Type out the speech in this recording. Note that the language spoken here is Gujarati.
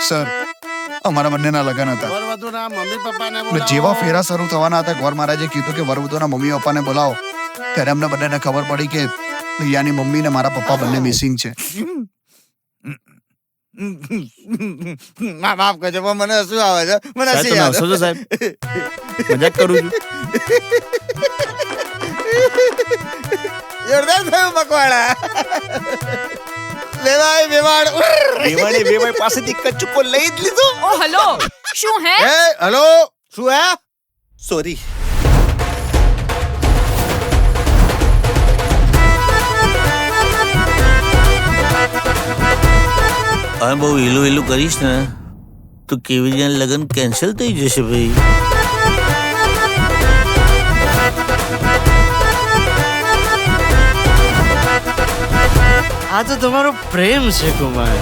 સર, અમારા બંનેના લગ્ન હતા. વરવધુના મમ્મી પપ્પાને એટલે બોલાવો. જેવા ફેરા શરૂ થવાના હતા, ગોર મહારાજે કીધું કે વરવધુના મમ્મી પપ્પાને બોલાવો. ત્યારે અમને બંનેને ખબર પડી કે રિયાની મમ્મી ને મારા પપ્પા બંને મિસિંગ છે. માફ કરજો પણ મને શું આવે છે, મને સાહેબ, હસી તમે આવે હસો છો સાહેબ? મજાક કરું છું. જોરદાર થયું પકવાડા. વેવાય વેવાડ વેવાઈ પાસેથી કચુકો લઈ જ લીધો. ઓ હલો, શું હે? એ હેલો શું હે? સોરી. હવે બહુ હીલું હીલું કરીશ ને તો કેવી રીતે લગ્ન કેન્સલ થઈ જશે ભાઈ. આ તો તમારો પ્રેમ છે કુમાર.